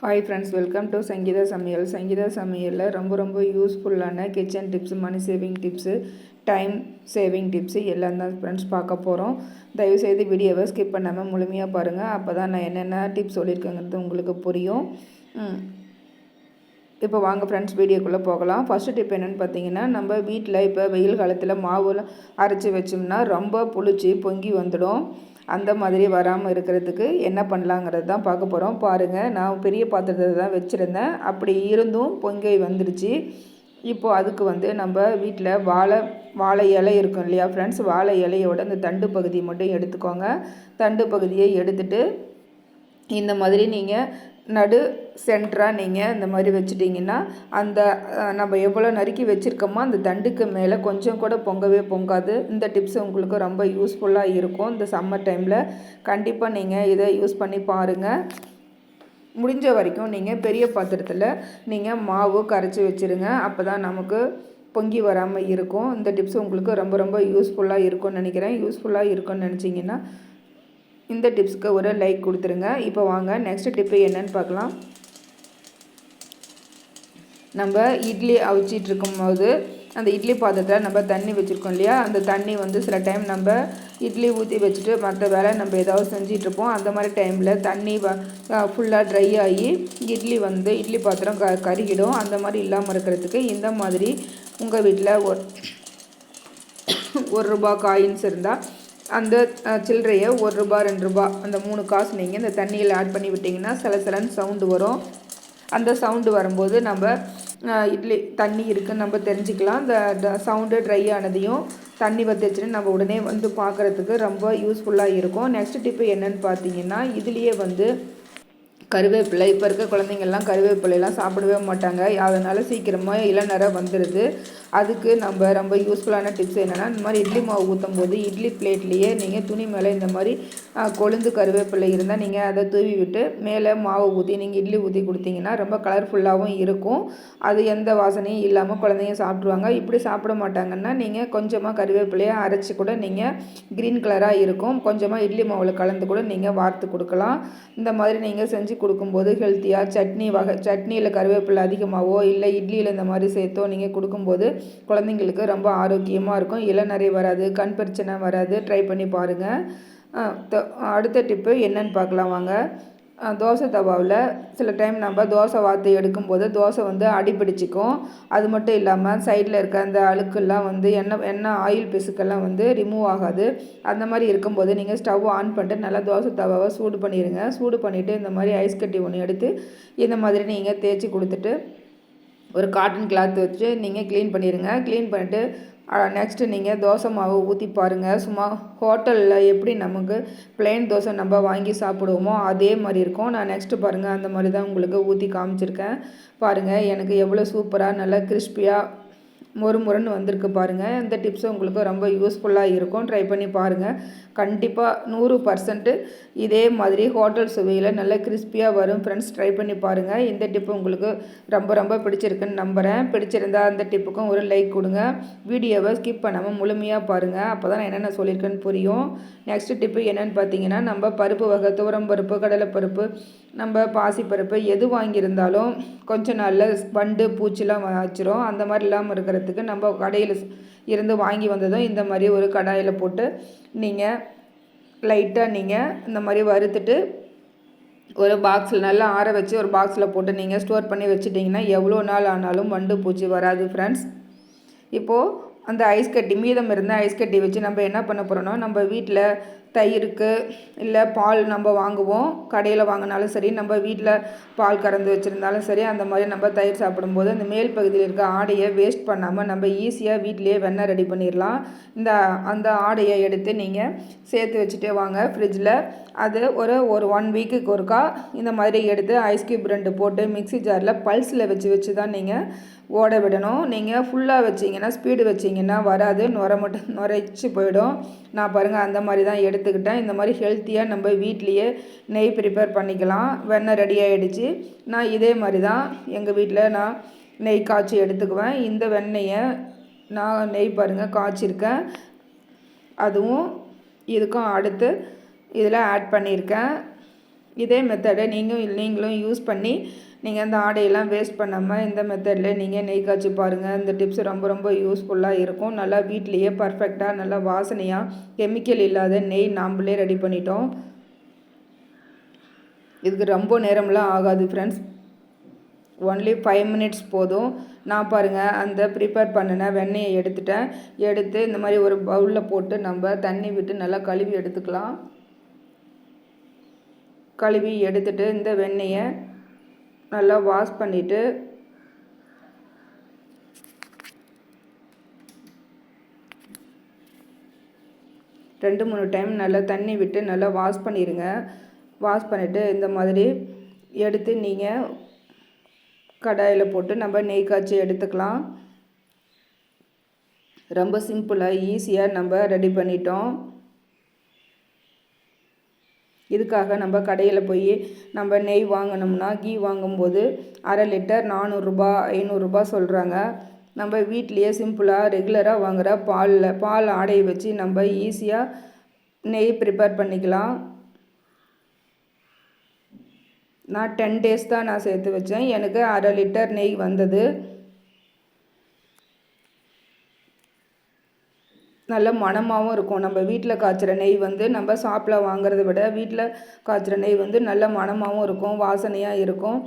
Hi friends, welcome to Sangeetha Samayal. Sangeetha சமையலில் ரொம்ப யூஸ்ஃபுல்லான kitchen tips, money saving tips, time saving tips எல்லாம் தான் ஃப்ரெண்ட்ஸ் பார்க்க போகிறோம். தயவுசெய்து வீடியோவை ஸ்கிப் பண்ணாமல் முழுமையாக பாருங்கள். அப்போ தான் நான் என்னென்ன டிப்ஸ் சொல்லியிருக்கேங்கிறது உங்களுக்கு புரியும். இப்போ வாங்க ஃப்ரெண்ட்ஸ், வீடியோக்குள்ளே போகலாம். ஃபஸ்ட்டு டிப் என்னென்னு பார்த்தீங்கன்னா, நம்ம வீட்டில் இப்போ வெயில் காலத்தில் மாவுலாம் அரைச்சி வச்சோம்னா ரொம்ப புளிச்சு பொங்கி வந்துடும். அந்த மாதிரி வராமல் இருக்கிறதுக்கு என்ன பண்ணலாங்கிறது தான் பார்க்க போகிறோம். பாருங்கள், நான் பெரிய பாத்திரத்தை தான் வச்சுருந்தேன். அப்படி இருந்தும் பொங்கி வந்துடுச்சு. இப்போது அதுக்கு நம்ம வீட்டில் வாழை இலை இருக்கும் இல்லையா ஃப்ரெண்ட்ஸ், வாழை இலையோட இந்த தண்டு பகுதியை மட்டும் எடுத்துக்கோங்க. தண்டு பகுதியை எடுத்துகிட்டு இந்த மாதிரி நீங்கள் நடு சென்டராக நீங்கள் இந்த மாதிரி வச்சுட்டிங்கன்னா அந்த நம்ம எவ்வளோ நறுக்கி வச்சுருக்கோமோ அந்த தண்டுக்கு மேலே கொஞ்சம் கூட பொங்கவே பொங்காது. இந்த டிப்ஸ் உங்களுக்கு ரொம்ப யூஸ்ஃபுல்லாக இருக்கும். இந்த சம்மர் டைமில் கண்டிப்பாக நீங்கள் இதை யூஸ் பண்ணி பாருங்கள். முடிஞ்ச வரைக்கும் நீங்கள் பெரிய பாத்திரத்தில் நீங்கள் மாவு கரைச்சி வச்சுருங்க. அப்போ தான் நமக்கு பொங்கி வராமல் இருக்கும். இந்த டிப்ஸ் உங்களுக்கு ரொம்ப யூஸ்ஃபுல்லாக இருக்கும்னு நினைக்கிறேன். யூஸ்ஃபுல்லாக இருக்கும்னு நினச்சிங்கன்னா இந்த டிப்ஸ்க்கு ஒரு லைக் கொடுத்துருங்க. இப்போ வாங்க நெக்ஸ்ட் டிப்பு என்னன்னு பார்க்கலாம். நம்ம இட்லி அவிச்சிட்டு இருக்கும்போது அந்த இட்லி பாத்திரத்தில் நம்ம தண்ணி வச்சுருக்கோம் இல்லையா, அந்த தண்ணி சில டைம் நம்ம இட்லி ஊற்றி வச்சுட்டு மற்ற வேலை நம்ம ஏதாவது செஞ்சிட்ருப்போம். அந்த மாதிரி டைமில் தண்ணி ஃபுல்லாக ட்ரை ஆகி இட்லி பாத்திரம் கருகிடும். அந்த மாதிரி இல்லாமல் இருக்கிறதுக்கு இந்த மாதிரி உங்கள் வீட்டில் ஒரு ரூபா காயின்ஸ் இருந்தால் அந்த சில்லறையை ₹1 ₹2 அந்த 3 காசு நீங்கள் இந்த தண்ணியில் ஆட் பண்ணி விட்டிங்கன்னா சலசலன்னு சவுண்டு வரும். அந்த சவுண்டு வரும்போது நம்ம இட்லி தண்ணி இருக்குதுன்னு நம்ம தெரிஞ்சுக்கலாம். இந்த சவுண்டு ட்ரை ஆனதையும் தண்ணி வற்றிச்சுன்னு நம்ம உடனே பார்க்குறதுக்கு ரொம்ப யூஸ்ஃபுல்லாக இருக்கும். நெக்ஸ்ட் டிப்பு என்னென்னு பார்த்தீங்கன்னா, இதுலேயே கருவேப்பிலை, இப்போ இருக்க குழந்தைங்கள்லாம் கருவேப்பிலையெல்லாம் சாப்பிடவே மாட்டாங்க. அதனால் சீக்கிரமாக இளநரை வந்துடுது. அதுக்கு நம்ம ரொம்ப யூஸ்ஃபுல்லான டிப்ஸ் என்னென்னா, இந்த மாதிரி இட்லி மாவு ஊற்றும் போது இட்லி பிளேட்லேயே நீங்கள் துணி மேலே இந்த மாதிரி கொழுந்து கருவேப்பிலை இருந்தால் நீங்கள் அதை தூவி விட்டு மேலே மாவு ஊற்றி நீங்கள் இட்லி ஊற்றி கொடுத்தீங்கன்னா ரொம்ப கலர்ஃபுல்லாகவும் இருக்கும். அது எந்த வாசனையும் இல்லாமல் குழந்தைங்க சாப்பிட்ருவாங்க. இப்படி சாப்பிட மாட்டாங்கன்னா நீங்கள் கொஞ்சமாக கருவேப்பிலையை அரைச்சி கூட நீங்கள் க்ரீன் கலராக இருக்கும் கொஞ்சமாக இட்லி மாவில் கலந்து கூட நீங்கள் வார்த்து கொடுக்கலாம். இந்த மாதிரி நீங்கள் செஞ்சு கொடுக்கும்போது ஹெல்த்தியாக சட்னியில் கருவேப்பிலை அதிகமாகவோ இல்லை இட்லியில் இந்த மாதிரி சேர்த்தோ நீங்கள் கொடுக்கும்போது குழந்தைங்களுக்கு ரொம்ப ஆரோக்கியமாக இருக்கும். இளநரை வராது, கண் பிரச்சனை வராது. ட்ரை பண்ணி பாருங்கள். அடுத்த டிப்பு என்னன்னு பார்க்கலாம் வாங்க. தோசை தவாவில் சில டைம் நம்ம தோசை வார்த்து எடுக்கும்போது தோசை அடிப்பிடிச்சிக்கும். அது மட்டும் இல்லாமல் சைடில் இருக்க அந்த அழுக்கெல்லாம் எண்ணெய் ஆயில் பிசுக்கெல்லாம் ரிமூவ் ஆகாது. அந்த மாதிரி இருக்கும்போது நீங்கள் ஸ்டவ் ஆன் பண்ணிட்டு நல்லா தோசை தவாவை சூடு பண்ணிடுங்க. சூடு பண்ணிவிட்டு இந்த மாதிரி ஐஸ் கட்டி ஒன்று எடுத்து இந்த மாதிரி நீங்கள் தேய்ச்சி கொடுத்துட்டு ஒரு காட்டன் கிளாத் வச்சு நீங்கள் க்ளீன் பண்ணிடுங்க. க்ளீன் பண்ணிவிட்டு நெக்ஸ்ட்டு நீங்கள் தோசை மாவு ஊற்றி பாருங்கள். சும்மா ஹோட்டலில் எப்படி நமக்கு ப்ளெயின் தோசை நம்ம வாங்கி சாப்பிடுவோமோ அதே மாதிரி இருக்கும். நான் நெக்ஸ்ட்டு பாருங்கள் அந்த மாதிரி தான் உங்களுக்கு ஊற்றி காமிச்சிருக்கேன். பாருங்கள், எனக்கு எவ்வளோ சூப்பராக நல்லா கிறிஸ்பியாக முறுமுறுன்னு வந்திருக்கு பாருங்கள். இந்த டிப்ஸும் உங்களுக்கு ரொம்ப யூஸ்ஃபுல்லாக இருக்கும். ட்ரை பண்ணி பாருங்கள். கண்டிப்பாக 100% இதே மாதிரி ஹோட்டல் சுவையில் நல்ல கிறிஸ்பியாக வரும் ஃப்ரெண்ட்ஸ். ட்ரை பண்ணி பாருங்கள். இந்த டிப்பு உங்களுக்கு ரொம்ப பிடிச்சிருக்குன்னு நம்புகிறேன். பிடிச்சிருந்தா அந்த டிப்புக்கும் ஒரு லைக் கொடுங்க. வீடியோவை ஸ்கிப் பண்ணாமல் முழுமையாக பாருங்கள். அப்போ தான் நான் என்னென்ன சொல்லியிருக்கேன்னு புரியும். நெக்ஸ்ட் டிப்பு என்னென்னு பார்த்தீங்கன்னா, நம்ம பருப்பு வகை துவரம் பருப்பு, கடலைப்பருப்பு, நம்ம பாசிப்பருப்பு எது வாங்கியிருந்தாலும் கொஞ்சம் நாளில் வண்டு பூச்சிலாம் வச்சிரும். அந்த மாதிரி இல்லாமல் இருக்கிறதுக்கு நம்ம கடையில் இருந்து வாங்கி வந்ததும் இந்த மாதிரி ஒரு கடாயில் போட்டு நீங்கள் லைட்டாக நீங்கள் இந்த மாதிரி வறுத்துட்டு ஒரு பாக்ஸில் நல்லா ஆற வச்சு ஒரு பாக்ஸில் போட்டு நீங்கள் ஸ்டோர் பண்ணி வச்சுட்டிங்கன்னா எவ்வளோ நாள் ஆனாலும் வண்டு பூச்சி வராது ஃப்ரெண்ட்ஸ். இப்போது அந்த ஐஸ் கட்டி மீதம் இருந்த ஐஸ் கட்டி வச்சு நம்ம என்ன பண்ண போகிறோன்னா, நம்ம வீட்டில் தயிருக்கு இல்லை பால் நம்ம வாங்குவோம். கடையில் வாங்கினாலும் சரி, நம்ம வீட்டில் பால் கறந்து வச்சுருந்தாலும் சரி, அந்த மாதிரி நம்ம தயிர் சாப்பிடும்போது அந்த மேல் பகுதியில் இருக்க ஆடையை வேஸ்ட் பண்ணாமல் நம்ம ஈஸியாக வீட்டிலேயே வெண்ணெய் ரெடி பண்ணிடலாம். அந்த ஆடையை எடுத்து நீங்கள் சேர்த்து வச்சுட்டே வாங்க ஃப்ரிட்ஜில். அது ஒரு 1 வீக்குக்கு ஒருக்கா இந்த மாதிரி எடுத்து ஐஸ் கியூப் 2 போட்டு மிக்ஸி ஜாரில் பல்ஸில் வச்சு தான் நீங்கள் ஓட விடணும். நீங்கள் ஃபுல்லாக வச்சிங்கன்னா, ஸ்பீடு வச்சிங்கன்னா வராது, நுரைச்சி போயிடும். நான் பாருங்கள் அந்த மாதிரி தான் எடுத்துக்கிட்டேன். இந்த மாதிரி ஹெல்த்தியாக நம்ம வீட்லேயே நெய் ப்ரிப்பேர் பண்ணிக்கலாம். வெண்ணெய் ரெடி ஆகிடுச்சு. நான் இதே மாதிரி தான் எங்கள் வீட்டில் நான் நெய் காய்ச்சி எடுத்துக்குவேன். இந்த வெண்ணெயை நான் நெய் பாருங்கள் காய்ச்சிருக்கேன். அதுவும் இதுக்கும் அடுத்து இதில் ஆட் பண்ணியிருக்கேன். இதே மெத்தடை நீங்களும் யூஸ் பண்ணி நீங்கள் அந்த ஆடையெல்லாம் வேஸ்ட் பண்ணாமல் இந்த மெத்தடில் நீங்கள் நெய் காய்ச்சி பாருங்கள். இந்த டிப்ஸ் ரொம்ப ரொம்ப யூஸ்ஃபுல்லாக இருக்கும். நல்லா வீட்லேயே பர்ஃபெக்டாக நல்லா வாசனையாக கெமிக்கல் இல்லாத நெய் நாம்ளே ரெடி பண்ணிட்டோம். இதுக்கு ரொம்ப நேரம்லாம் ஆகாது ஃப்ரெண்ட்ஸ், ஒன்லி 5 மினிட்ஸ் போதும். நான் பாருங்கள் அந்த ப்ரிப்பேர் பண்ணின வெண்ணெயை எடுத்து இந்த மாதிரி ஒரு பவுலில் போட்டு நம்ம தண்ணி விட்டு நல்லா கழுவி எடுத்துக்கலாம். கழுவி எடுத்துட்டு இந்த வெண்ணெயை நல்லா வாஷ் பண்ணிவிட்டு ரெண்டு 3 டைம் நல்லா தண்ணி விட்டு நல்லா வாஷ் பண்ணிடுங்க. வாஷ் பண்ணிவிட்டு இந்த மாதிரி எடுத்து நீங்கள் கடாயில் போட்டு நம்ம நெய் காய்ச்சி எடுத்துக்கலாம். ரொம்ப சிம்பிளாக ஈஸியாக நம்ம ரெடி பண்ணிட்டோம். இதுக்காக நம்ம கடையில் போய் நம்ம நெய் வாங்கினோம்னா கீ வாங்கும்போது அரை லிட்டர் 400 ரூபா 500 ரூபா சொல்கிறாங்க. நம்ம வீட்லேயே சிம்பிளாக ரெகுலராக வாங்குகிற பால் ஆடையை வச்சு நம்ம ஈஸியாக நெய் ப்ரிப்பேர் பண்ணிக்கலாம். நான் 10 டேஸ் தான் நான் சேர்த்து வச்சேன். எனக்கு அரை லிட்டர் நெய் வந்தது. நல்ல மணமாகவும் இருக்கும். நம்ம வீட்டில் காய்ச்சிற நெய் நம்ம ஷாப்பில் வாங்குறத விட வீட்டில் காய்ச்சிற நெய் நல்ல மணமாகவும் இருக்கும், வாசனையாக இருக்கும்.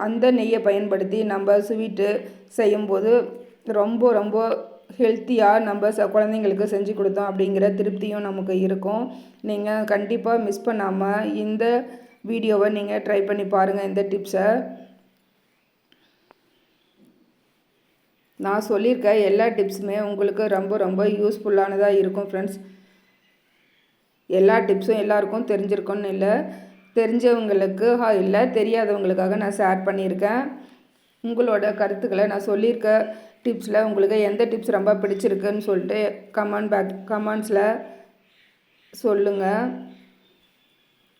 அந்த நெய்யை பயன்படுத்தி நம்ம ஸ்வீட்டு செய்யும்போது ரொம்ப ரொம்ப ஹெல்த்தியாக நம்ம குழந்தைங்களுக்கு செஞ்சு கொடுத்தோம் அப்படிங்கிற திருப்தியும் நமக்கு இருக்கும். நீங்கள் கண்டிப்பாக மிஸ் பண்ணாமல் இந்த வீடியோவை நீங்கள் ட்ரை பண்ணி பாருங்கள். இந்த டிப்ஸை நான் சொல்லியிருக்க எல்லா டிப்ஸுமே உங்களுக்கு ரொம்ப ரொம்ப யூஸ்ஃபுல்லானதாக இருக்கும் ஃப்ரெண்ட்ஸ். எல்லா டிப்ஸும் எல்லாருக்கும் தெரிஞ்சிருக்குன்னு இல்லை, தெரிஞ்சவங்களுக்கு இல்லை, தெரியாதவங்களுக்காக நான் ஷேர் பண்ணியிருக்கேன். உங்களோட கருத்துக்களை நான் சொல்லியிருக்க டிப்ஸில் உங்களுக்கு எந்த டிப்ஸ் ரொம்ப பிடிச்சிருக்குன்னு சொல்லிட்டு கமெண்ட்ஸில் சொல்லுங்கள்.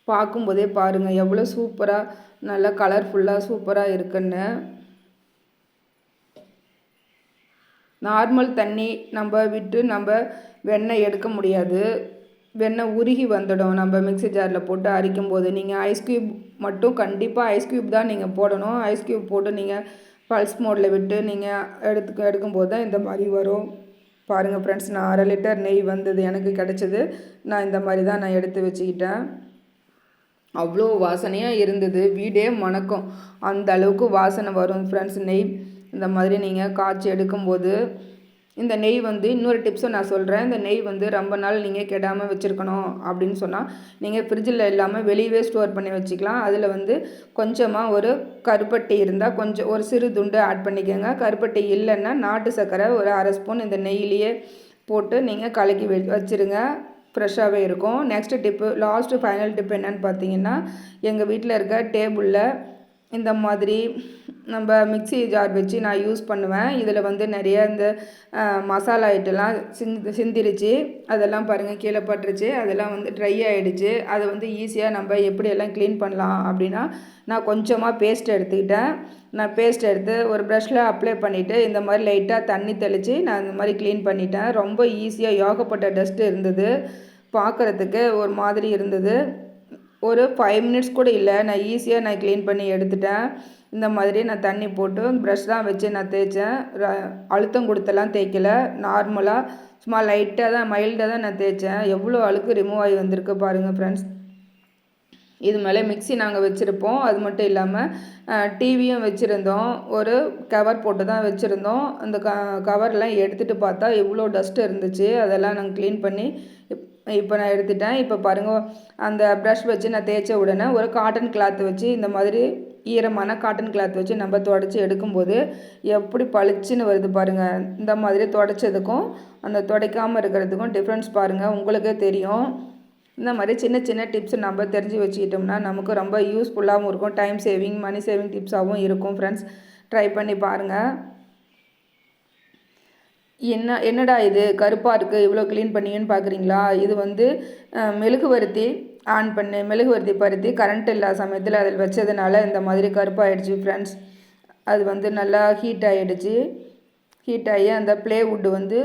பார்க்கும்போதே பாருங்கள் எவ்வளோ சூப்பராக நல்லா கலர்ஃபுல்லாக சூப்பராக இருக்குன்னு. நார்மல் தண்ணி நம்ம விட்டு நம்ம வெண்ணெய் எடுக்க முடியாது, வெண்ணெய் உருகி வந்துடும். நம்ம மிக்ஸி ஜாரில் போட்டு அரைக்கும் போது நீங்கள் ஐஸ் க்யூப் மட்டும் கண்டிப்பாக ஐஸ் க்யூப் தான் நீங்கள் போடணும். ஐஸ் க்யூப் போட்டு நீங்கள் பல்ஸ் மோடில் விட்டு நீங்கள் எடுக்கும்போது தான் இந்த மாதிரி வரும். பாருங்கள் ஃப்ரெண்ட்ஸ், நான் அரை லிட்டர் நெய் வந்தது எனக்கு கிடச்சிது. நான் இந்த மாதிரி தான் நான் எடுத்து வச்சுக்கிட்டேன். அவ்வளோ வாசனையாக இருந்தது, வீடே மணக்கும், அந்த அளவுக்கு வாசனை வரும் ஃப்ரெண்ட்ஸ் நெய் இந்த மாதிரி நீங்கள் காய்ச்சி எடுக்கும்போது. இந்த நெய் இன்னொரு டிப்ஸும் நான் சொல்கிறேன். இந்த நெய் ரொம்ப நாள் நீங்கள் கெடாமல் வச்சுருக்கணும் அப்படின்னு சொன்னால் நீங்கள் ஃப்ரிட்ஜில் இல்லாமல் வெளியவே ஸ்டோர் பண்ணி வச்சுக்கலாம். அதில் கொஞ்சமாக ஒரு கருப்பட்டி இருந்தால் கொஞ்சம் ஒரு சிறு துண்டு ஆட் பண்ணிக்கோங்க. கருப்பட்டி இல்லைன்னா நாட்டு சர்க்கரை ஒரு அரை ஸ்பூன் இந்த நெய்யிலேயே போட்டு நீங்கள் கலக்கி வச்சுருங்க, ஃப்ரெஷ்ஷாகவே இருக்கும். Next tip, last final tip என்னென்னு பார்த்தீங்கன்னா, எங்கள் வீட்டில் இருக்க டேபிளில் இந்த மாதிரி நம்ம மிக்ஸி ஜார் வச்சு நான் யூஸ் பண்ணுவேன். இதில் நிறைய இந்த மசாலா ஐட்டெல்லாம் சிந்திருச்சு, அதெல்லாம் பாருங்கள் கீழே பட்டுருச்சு, அதெல்லாம் ட்ரை ஆகிடுச்சு. அதை ஈஸியாக நம்ம எப்படியெல்லாம் க்ளீன் பண்ணலாம் அப்படின்னா, நான் கொஞ்சமாக பேஸ்ட் எடுத்துக்கிட்டேன். நான் பேஸ்ட் எடுத்து ஒரு ப்ரஷில் அப்ளை பண்ணிவிட்டு இந்த மாதிரி லைட்டாக தண்ணி தெளித்து நான் இந்த மாதிரி க்ளீன் பண்ணிட்டேன். ரொம்ப ஈஸியாக ஏகப்பட்ட டஸ்ட்டு இருந்தது, பார்க்குறதுக்கு ஒரு மாதிரி இருந்தது. ஒரு 5 மினிட்ஸ் கூட இல்லை, நான் ஈஸியாக நான் க்ளீன் பண்ணி எடுத்துட்டேன். இந்த மாதிரி நான் தண்ணி போட்டு ப்ரஷ் தான் வச்சு நான் தேய்ச்சேன். அழுத்தம் கொடுத்தெல்லாம் தேய்க்கல, நார்மலாக சும்மா லைட்டாக தான் மைல்டாக தான் நான் தேய்ச்சேன். எவ்வளோ அழுக்கு ரிமூவ் ஆகி வந்திருக்கு பாருங்கள் ஃப்ரெண்ட்ஸ். இது மேலே மிக்ஸி நாங்கள் வச்சுருப்போம். அது மட்டும் இல்லாமல் டிவியும் வச்சுருந்தோம். ஒரு கவர் போட்டு தான் வச்சுருந்தோம். அந்த கவர்லாம் எடுத்துகிட்டு பார்த்தா எவ்வளோ டஸ்ட்டு இருந்துச்சு. அதெல்லாம் நாங்கள் க்ளீன் பண்ணி இப்போ நான் எடுத்துட்டேன். இப்போ பாருங்கள், அந்த ப்ரஷ் வச்சு நான் தேய்ச்ச உடனே ஒரு காட்டன் கிளாத் வச்சு இந்த மாதிரி ஈரமான காட்டன் கிளாத் வச்சு நம்ம துடைச்சி எடுக்கும்போது எப்படி பளிச்சுன்னு வருது பாருங்கள். இந்த மாதிரி துடைச்சதுக்கும் அந்த துடைக்காமல் இருக்கிறதுக்கும் டிஃப்ரென்ஸ் பாருங்கள், உங்களுக்கே தெரியும். இந்த மாதிரி சின்ன சின்ன டிப்ஸ் நம்ம தெரிஞ்சு வச்சுக்கிட்டோம்னா நமக்கு ரொம்ப யூஸ்ஃபுல்லாகவும் இருக்கும், டைம் சேவிங் மணி சேவிங் டிப்ஸாகவும் இருக்கும் ஃப்ரெண்ட்ஸ். ட்ரை பண்ணி பாருங்கள். என்னடா இது கருப்பாக இருக்குது இவ்வளோ க்ளீன் பண்ணின்னு பார்க்குறீங்களா? இது மெழுகுவர்த்தி மெழுகுவர்த்தி பருத்தி கரண்ட் இல்லாத சமயத்தில் அதில் வச்சதுனால இந்த மாதிரி கருப்பாகிடுச்சு ஃப்ரெண்ட்ஸ். அது நல்லா ஹீட் ஆகிடுச்சு. ஹீட் ஆகி அந்த ப்ளேவுட்டு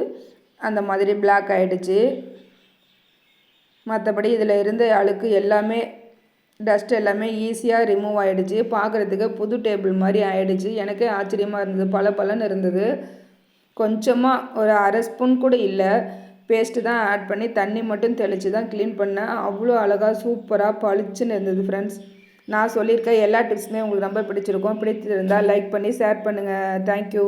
அந்த மாதிரி பிளாக் ஆகிடுச்சு. மற்றபடி இதில் இருந்த அழுக்கு எல்லாமே டஸ்ட் எல்லாமே ஈஸியாக ரிமூவ் ஆகிடுச்சு. பார்க்குறதுக்கு புது டேபிள் மாதிரி ஆகிடுச்சு. எனக்கே ஆச்சரியமாக இருந்தது, பளபளன்னு இருந்தது. கொஞ்சமாக ஒரு அரை ஸ்பூன் கூட இல்லை, பேஸ்ட்டு தான் ஆட் பண்ணி தண்ணி மட்டும் தெளித்து தான் க்ளீன் பண்ணேன். அவ்வளோ அழகாக சூப்பராக பளிச்சுன்னு இருந்தது ஃப்ரெண்ட்ஸ். நான் சொல்லியிருக்க எல்லா டிப்ஸுமே உங்களுக்கு ரொம்ப பிடிச்சிருக்கும். பிடிச்சிருந்தால் லைக் பண்ணி ஷேர் பண்ணுங்கள். தேங்க்யூ.